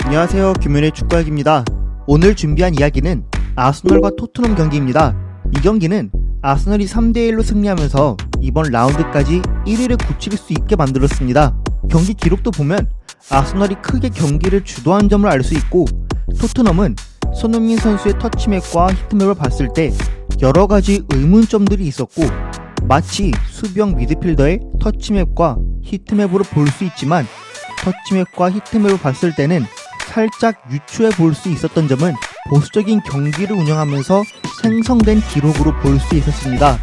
안녕하세요, 김윤의 축구학입니다. 오늘 준비한 이야기는 아스널과 토트넘 경기입니다. 이 경기는 아스널이 3대1로 승리하면서 이번 라운드까지 1위를 굳힐 수 있게 만들었습니다. 경기 기록도 보면 아스널이 크게 경기를 주도한 점을 알 수 있고, 토트넘은 손흥민 선수의 터치맵과 히트맵을 봤을 때 여러가지 의문점들이 있었고, 마치 수비형 미드필더의 터치맵과 히트맵으로 볼 수 있지만 터치맵과 히트맵을 봤을 때는 살짝 유추해 볼 수 있었던 점은 보수적인 경기를 운영하면서 생성된 기록으로 볼 수 있었습니다.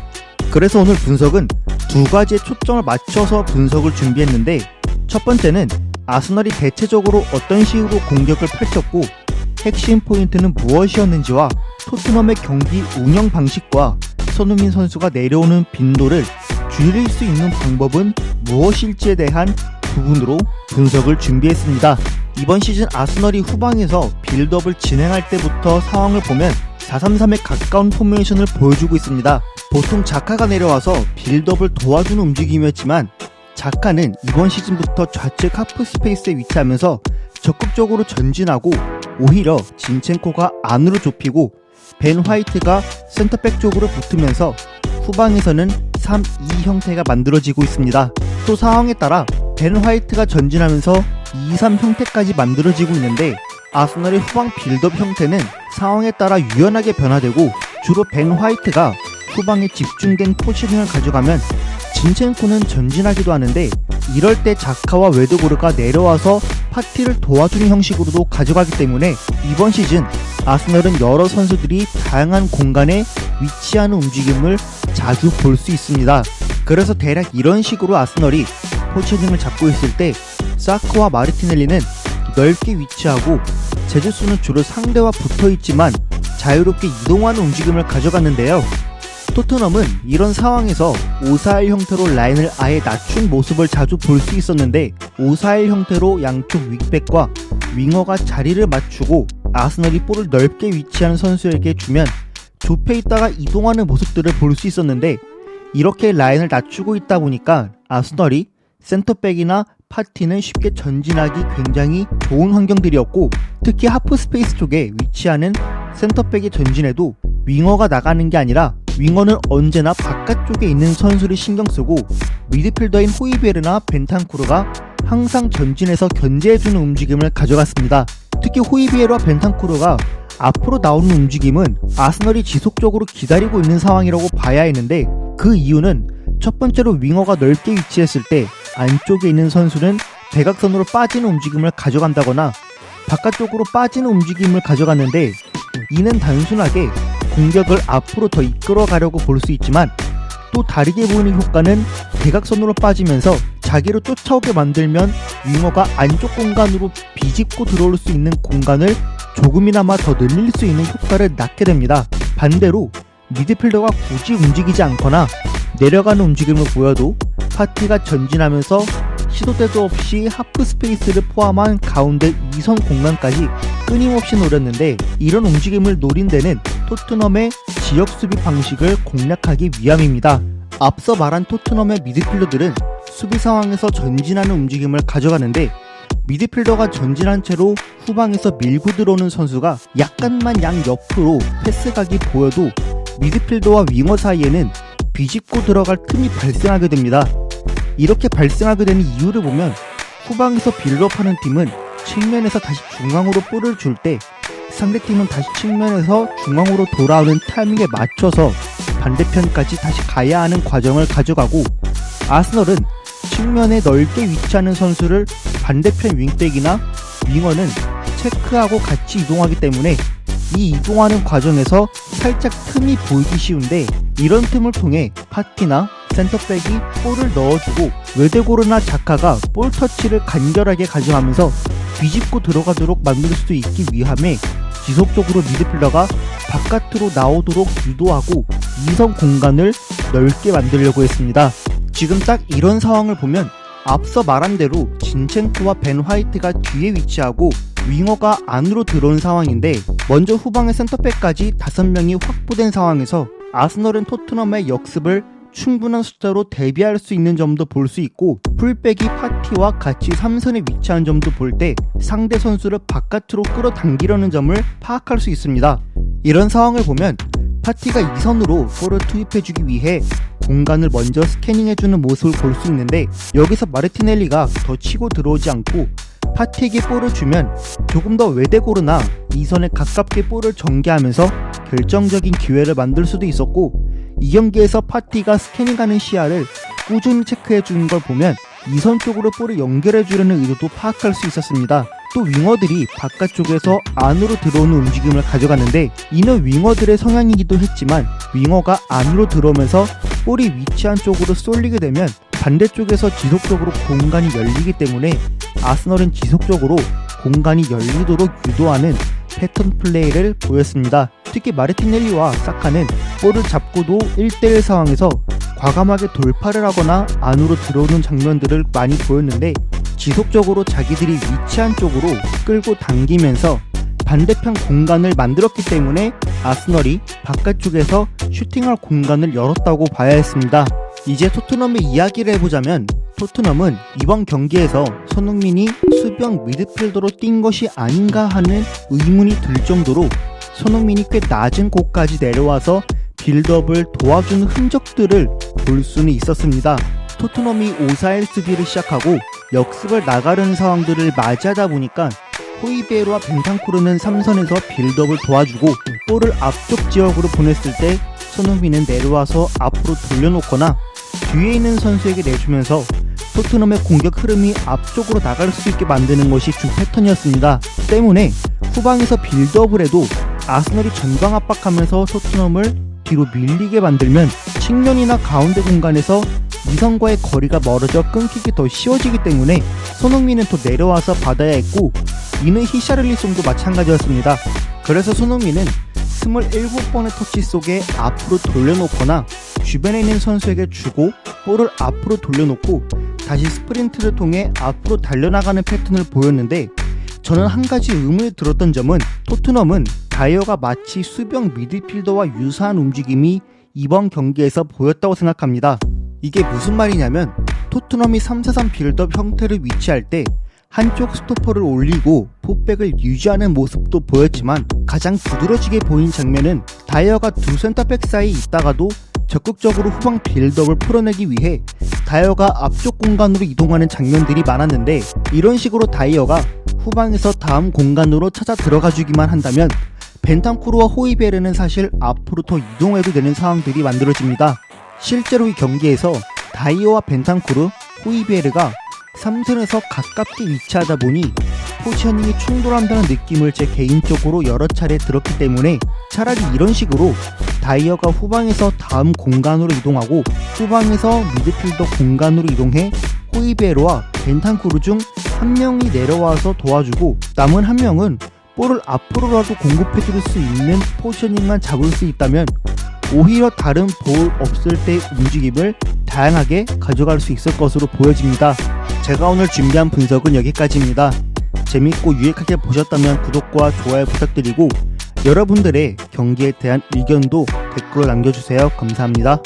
그래서 오늘 분석은 두 가지의 초점을 맞춰서 분석을 준비했는데, 첫 번째는 아스널이 대체적으로 어떤 식으로 공격을 펼쳤고 핵심 포인트는 무엇이었는지와 토트넘의 경기 운영 방식과 손흥민 선수가 내려오는 빈도를 줄일 수 있는 방법은 무엇일지에 대한 부분으로 분석을 준비했습니다. 이번 시즌 아스널이 후방에서 빌드업을 진행할 때부터 상황을 보면 4-3-3에 가까운 포메이션을 보여주고 있습니다. 보통 자카가 내려와서 빌드업을 도와주는 움직임이었지만, 자카는 이번 시즌부터 좌측 하프 스페이스에 위치하면서 적극적으로 전진하고 오히려 진첸코가 안으로 좁히고 벤 화이트가 센터백 쪽으로 붙으면서 후방에서는 3-2 형태가 만들어지고 있습니다. 또 상황에 따라 벤 화이트가 전진하면서 2-3 형태까지 만들어지고 있는데, 아스널의 후방 빌드업 형태는 상황에 따라 유연하게 변화되고, 주로 벤 화이트가 후방에 집중된 포지션을 가져가면 진첸코는 전진하기도 하는데, 이럴 때 자카와 웨드고르가 내려와서 파티를 도와주는 형식으로도 가져가기 때문에 이번 시즌 아스널은 여러 선수들이 다양한 공간에 위치하는 움직임을 자주 볼 수 있습니다. 그래서 대략 이런 식으로 아스널이 포지셔닝을 잡고 있을 때 사카와 마르티넬리는 넓게 위치하고 제주스는 주로 상대와 붙어있지만 자유롭게 이동하는 움직임을 가져갔는데요. 토트넘은 이런 상황에서 5-4-1 형태로 라인을 아예 낮춘 모습을 자주 볼 수 있었는데, 5-4-1 형태로 양쪽 윙백과 윙어가 자리를 맞추고 아스널이 볼을 넓게 위치하는 선수에게 주면 좁혀 있다가 이동하는 모습들을 볼 수 있었는데, 이렇게 라인을 낮추고 있다 보니까 아스널이 센터백이나 파티는 쉽게 전진하기 굉장히 좋은 환경들이었고, 특히 하프 스페이스 쪽에 위치하는 센터백의 전진에도 윙어가 나가는 게 아니라 윙어는 언제나 바깥쪽에 있는 선수를 신경쓰고, 미드필더인 호이베르나 벤탄쿠르가 항상 전진해서 견제해주는 움직임을 가져갔습니다. 특히 호이베르와 벤탄쿠르가 앞으로 나오는 움직임은 아스널이 지속적으로 기다리고 있는 상황이라고 봐야 했는데, 그 이유는 첫 번째로 윙어가 넓게 위치했을 때 안쪽에 있는 선수는 대각선으로 빠지는 움직임을 가져간다거나 바깥쪽으로 빠지는 움직임을 가져갔는데, 이는 단순하게 공격을 앞으로 더 이끌어 가려고 볼 수 있지만, 또 다르게 보이는 효과는 대각선으로 빠지면서 자기로 쫓아오게 만들면 윙어가 안쪽 공간으로 비집고 들어올 수 있는 공간을 조금이나마 더 늘릴 수 있는 효과를 낳게 됩니다. 반대로 미드필더가 굳이 움직이지 않거나 내려가는 움직임을 보여도 파티가 전진하면서 시도 때도 없이 하프 스페이스를 포함한 가운데 2선 공간까지 끊임없이 노렸는데, 이런 움직임을 노린 데는 토트넘의 지역 수비 방식을 공략하기 위함입니다. 앞서 말한 토트넘의 미드필더들은 수비 상황에서 전진하는 움직임을 가져가는데, 미드필더가 전진한 채로 후방에서 밀고 들어오는 선수가 약간만 양 옆으로 패스각이 보여도 미드필더와 윙어 사이에는 비집고 들어갈 틈이 발생하게 됩니다. 이렇게 발생하게 되는 이유를 보면, 후방에서 빌드업하는 팀은 측면에서 다시 중앙으로 볼을 줄 때 상대팀은 다시 측면에서 중앙으로 돌아오는 타이밍에 맞춰서 반대편까지 다시 가야 하는 과정을 가져가고, 아스널은 측면에 넓게 위치하는 선수를 반대편 윙백이나 윙어는 체크하고 같이 이동하기 때문에 이 이동하는 과정에서 살짝 틈이 보이기 쉬운데, 이런 틈을 통해 파티나 센터백이 볼을 넣어주고 웨데고르나 자카가 볼 터치를 간결하게 가져가면서 뒤집고 들어가도록 만들 수 있기 위함에 지속적으로 미드필더가 바깥으로 나오도록 유도하고 2선 공간을 넓게 만들려고 했습니다. 지금 딱 이런 상황을 보면 앞서 말한 대로 진첸코와 벤 화이트가 뒤에 위치하고 윙어가 안으로 들어온 상황인데, 먼저 후방의 센터백까지 5명이 확보된 상황에서 아스널은 토트넘의 역습을 충분한 숫자로 대비할 수 있는 점도 볼 수 있고, 풀백이 파티와 같이 3선에 위치한 점도 볼 때 상대 선수를 바깥으로 끌어당기려는 점을 파악할 수 있습니다. 이런 상황을 보면 파티가 2선으로 볼을 투입해주기 위해 공간을 먼저 스캐닝해주는 모습을 볼 수 있는데, 여기서 마르티넬리가 더 치고 들어오지 않고 파티에게 볼을 주면 조금 더 외대고르나 2선에 가깝게 볼을 전개하면서 결정적인 기회를 만들 수도 있었고, 이 경기에서 파티가 스캐닝하는 시야를 꾸준히 체크해주는 걸 보면 2선 쪽으로 볼을 연결해주려는 의도도 파악할 수 있었습니다. 또 윙어들이 바깥쪽에서 안으로 들어오는 움직임을 가져갔는데, 이는 윙어들의 성향이기도 했지만 윙어가 안으로 들어오면서 볼이 위치한 쪽으로 쏠리게 되면 반대쪽에서 지속적으로 공간이 열리기 때문에 아스널은 지속적으로 공간이 열리도록 유도하는 패턴 플레이를 보였습니다. 특히 마르티넬리와 사카는 볼을 잡고도 1대1 상황에서 과감하게 돌파를 하거나 안으로 들어오는 장면들을 많이 보였는데, 지속적으로 자기들이 위치한 쪽으로 끌고 당기면서 반대편 공간을 만들었기 때문에 아스널이 바깥쪽에서 슈팅할 공간을 열었다고 봐야 했습니다. 이제 토트넘의 이야기를 해보자면, 토트넘은 이번 경기에서 손흥민이 수비형 미드필더로 뛴 것이 아닌가 하는 의문이 들 정도로 손흥민이 꽤 낮은 곳까지 내려와서 빌드업을 도와주는 흔적들을 볼 수는 있었습니다. 토트넘이 5-4-1 수비를 시작하고 역습을 나가려는 상황들을 맞이하다 보니까 호이베르와 벤탄쿠르는 3선에서 빌드업을 도와주고, 볼을 앞쪽 지역으로 보냈을 때 손흥민은 내려와서 앞으로 돌려놓거나 뒤에 있는 선수에게 내주면서 토트넘의 공격 흐름이 앞쪽으로 나갈 수 있게 만드는 것이 주 패턴이었습니다. 때문에 후방에서 빌드업을 해도 아스널이 전방 압박하면서 토트넘을 뒤로 밀리게 만들면 측면이나 가운데 공간에서 이선과의 거리가 멀어져 끊기기 더 쉬워지기 때문에 손흥민은 더 내려와서 받아야 했고, 이는 히샤를리송도 마찬가지였습니다. 그래서 손흥민은 27번의 터치 속에 앞으로 돌려놓거나 주변에 있는 선수에게 주고 볼을 앞으로 돌려놓고 다시 스프린트를 통해 앞으로 달려나가는 패턴을 보였는데, 저는 한 가지 의문이 들었던 점은 토트넘은 다이어가 마치 수비형 미드필더와 유사한 움직임이 이번 경기에서 보였다고 생각합니다. 이게 무슨 말이냐면, 토트넘이 3-4-3 빌드업 형태를 위치할 때 한쪽 스토퍼를 올리고 풋백을 유지하는 모습도 보였지만, 가장 두드러지게 보인 장면은 다이어가 두 센터백 사이에 있다가도 적극적으로 후방 빌드업을 풀어내기 위해 다이어가 앞쪽 공간으로 이동하는 장면들이 많았는데, 이런 식으로 다이어가 후방에서 다음 공간으로 찾아 들어가주기만 한다면 벤탄쿠르와 호이베르는 사실 앞으로 더 이동해도 되는 상황들이 만들어집니다. 실제로 이 경기에서 다이어와 벤탄쿠르, 호이베르가 3선에서 가깝게 위치하다 보니 포지셔닝이 충돌한다는 느낌을 제 개인적으로 여러 차례 들었기 때문에, 차라리 이런 식으로 다이어가 후방에서 다음 공간으로 이동하고 후방에서 미드필더 공간으로 이동해 호이베르와 벤탄쿠르 중 한 명이 내려와서 도와주고 남은 한 명은 볼을 앞으로라도 공급해줄 수 있는 포지셔닝만 잡을 수 있다면 오히려 다른 볼 없을 때 움직임을 다양하게 가져갈 수 있을 것으로 보여집니다. 제가 오늘 준비한 분석은 여기까지입니다. 재밌고 유익하게 보셨다면 구독과 좋아요 부탁드리고, 여러분들의 경기에 대한 의견도 댓글로 남겨주세요. 감사합니다.